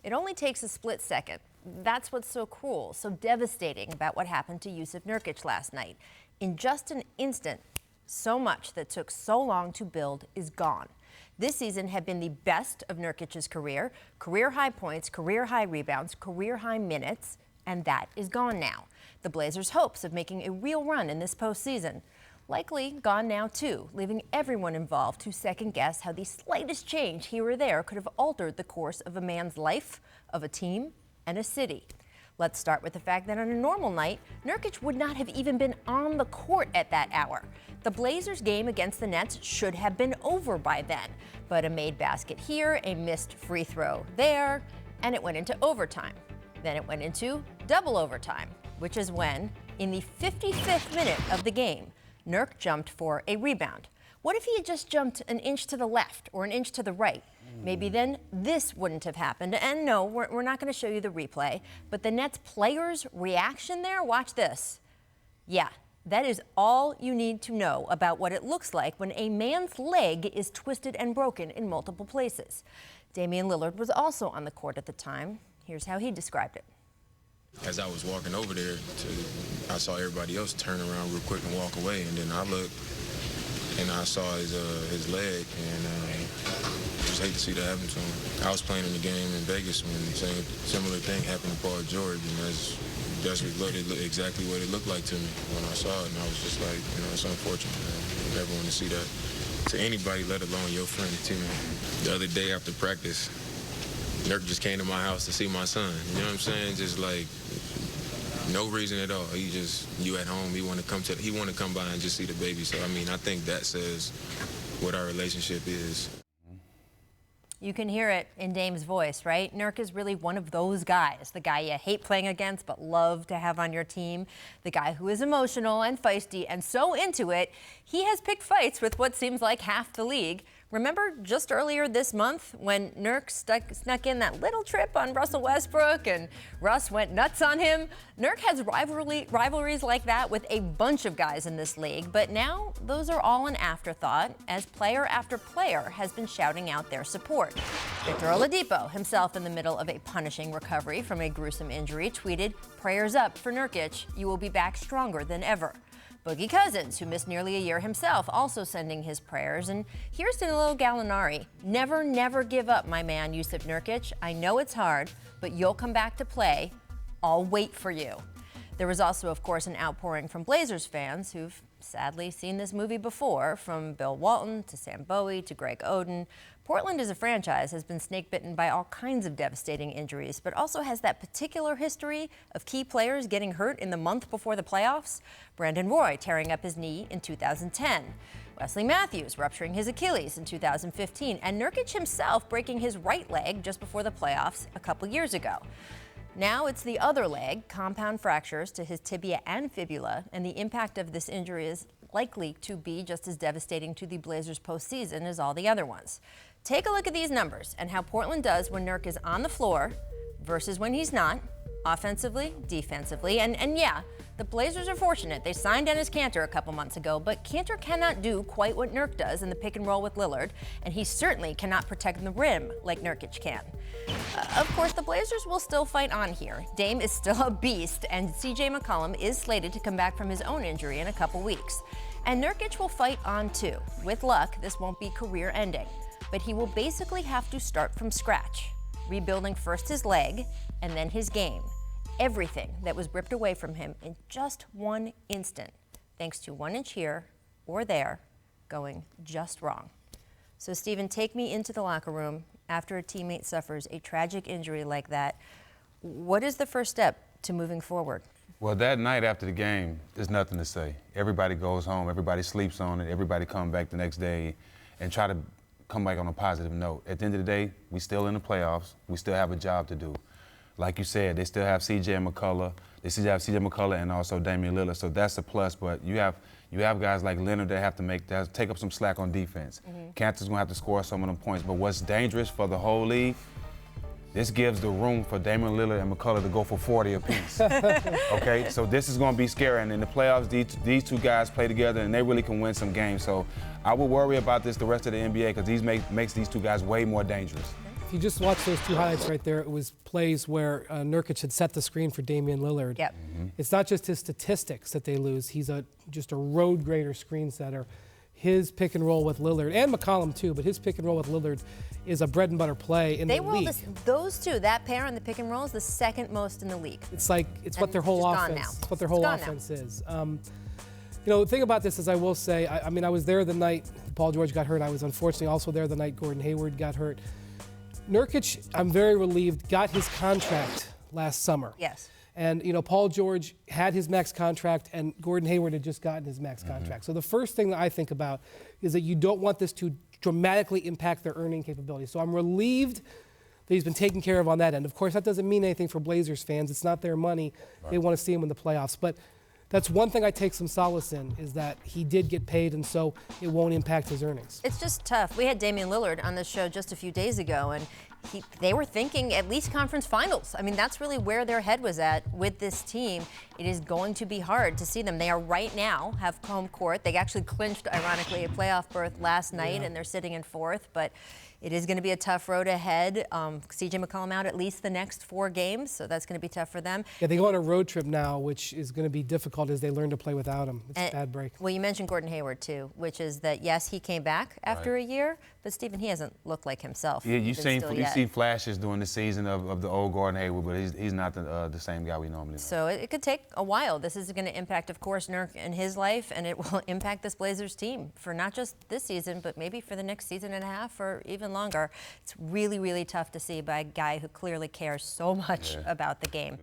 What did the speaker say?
It only takes a split second. That's what's so cruel, so devastating about what happened to Jusuf Nurkic last night. In just an instant, so much that took so long to build is gone. This season had been the best of Nurkic's career high points, career high rebounds, career high minutes, and that is gone now. The Blazers' hopes of making a real run in this postseason likely gone now too, leaving everyone involved to second guess how the slightest change here or there could have altered the course of a man's life, of a team, and a city. Let's start with the fact that on a normal night, Nurkic would not have even been on the court at that hour. The Blazers' game against the Nets should have been over by then, but a made basket here, a missed free throw there, and it went into overtime. Then it went into double overtime, which is when, in the 55th minute of the game, Nurk jumped for a rebound. What if he had just jumped an inch to the left or an inch to the right? Maybe then this wouldn't have happened. And no, we're not going to show you the replay, but the Nets players' reaction there, watch this. Yeah, that is all you need to know about what it looks like when a man's leg is twisted and broken in multiple places. Damian Lillard was also on the court at the time. Here's how he described it. As I was walking over there, I saw everybody else turn around real quick and walk away, and then I looked and I saw his leg, and just hate to see that happen to him. I was playing in the game in Vegas when the same similar thing happened to Paul George, and that's exactly what it looked like to me when I saw it, and I was just like, you know, it's unfortunate. I never want to see that to anybody, let alone your friend, teammate. The other day after practice, Nurk just came to my house to see my son. You know what I'm saying? Just like no reason at all. You at home. He want to come by and just see the baby. So I mean, I think that says what our relationship is. You can hear it in Dame's voice, right? Nurk is really one of those guys, the guy you hate playing against but love to have on your team, the guy who is emotional and feisty and so into it, he has picked fights with what seems like half the league. Remember just earlier this month when Nurk snuck in that little trip on Russell Westbrook and Russ went nuts on him? Nurk has rivalries like that with a bunch of guys in this league, but now those are all an afterthought as player after player has been shouting out their support. Victor Oladipo, himself in the middle of a punishing recovery from a gruesome injury, tweeted, "Prayers up for Nurkic. You will be back stronger than ever." Boogie Cousins, who missed nearly a year himself, also sending his prayers. And here's Danilo Gallinari. Never, never give up, my man, Jusuf Nurkic. I know it's hard, but you'll come back to play. I'll wait for you. There was also, of course, an outpouring from Blazers fans who've sadly seen this movie before, from Bill Walton to Sam Bowie to Greg Oden. Portland as a franchise has been snake-bitten by all kinds of devastating injuries, but also has that particular history of key players getting hurt in the month before the playoffs. Brandon Roy tearing up his knee in 2010. Wesley Matthews rupturing his Achilles in 2015. And Nurkic himself breaking his right leg just before the playoffs a couple years ago. Now it's the other leg, compound fractures to his tibia and fibula, and the impact of this injury is likely to be just as devastating to the Blazers postseason as all the other ones. Take a look at these numbers and how Portland does when Nurk is on the floor versus when he's not, offensively, defensively, and yeah, the Blazers are fortunate. They signed Dennis Kanter a couple months ago, but Kanter cannot do quite what Nurk does in the pick and roll with Lillard, and he certainly cannot protect the rim like Nurkic can. Of course, the Blazers will still fight on here. Dame is still a beast, and CJ McCollum is slated to come back from his own injury in a couple weeks. And Nurkic will fight on too. With luck, this won't be career-ending, but he will basically have to start from scratch, rebuilding first his leg and then his game. Everything that was ripped away from him in just one instant, thanks to 1 inch here or there going just wrong. So, Stephen, take me into the locker room after a teammate suffers a tragic injury like that. What is the first step to moving forward? Well, that night after the game, there's nothing to say. Everybody goes home, everybody sleeps on it, everybody come back the next day and try to come back on a positive note. At the end of the day, we still in the playoffs. We still have a job to do. Like you said, they still have CJ McCullough. They still have CJ McCullough and also Damian Lillard, so that's a plus. But you have guys like Leonard that have to take up some slack on defense. Kanter's gonna have to score some of them points. But what's dangerous for the whole league, this gives the room for Damian Lillard and McCullough to go for 40 apiece. Okay, so this is gonna be scary. And in the playoffs, these two guys play together and they really can win some games. So I would worry about this the rest of the NBA because these makes these two guys way more dangerous. If you just watch those two highlights right there, it was plays where Nurkic had set the screen for Damian Lillard. Yep. It's not just his statistics that they lose. He's just a road grader screen setter. His pick and roll with Lillard, and McCollum too, but his pick and roll with Lillard is a bread and butter play in the league. Those two, that pair on the pick and roll is the second most in the league. It's what their whole offense. It's what their whole offense is. The thing about this is, I will say, I mean, I was there the night Paul George got hurt. I was unfortunately also there the night Gordon Hayward got hurt. Nurkic, I'm very relieved, got his contract last summer. Yes. And, Paul George had his max contract, and Gordon Hayward had just gotten his max contract. So the first thing that I think about is that you don't want this to dramatically impact their earning capability. So I'm relieved that he's been taken care of on that end. Of course, that doesn't mean anything for Blazers fans. It's not their money. Right. They want to see him in the playoffs. But that's one thing I take some solace in, is that he did get paid, and so it won't impact his earnings. It's just tough. We had Damian Lillard on this show just a few days ago, and they were thinking at least conference finals. I mean, that's really where their head was at with this team. It is going to be hard to see them. They are right now, have home court. They actually clinched, ironically, a playoff berth last night, and they're sitting in fourth. But it is going to be a tough road ahead. C.J. McCollum out at least the next 4 games, so that's going to be tough for them. Yeah, they go on a road trip now, which is going to be difficult as they learn to play without him. It's a bad break. Well, you mentioned Gordon Hayward, too, which is that, yes, he came back after a year, but, Stephen, he hasn't looked like himself. Yeah, you see flashes during the season of the old Gordon Hayward, but he's not the same guy we normally know. So it could take a while. This is going to impact, of course, Nurk and his life, and it will impact this Blazers team for not just this season, but maybe for the next season and a half or even longer. It's really, really tough to see by a guy who clearly cares so much about the game.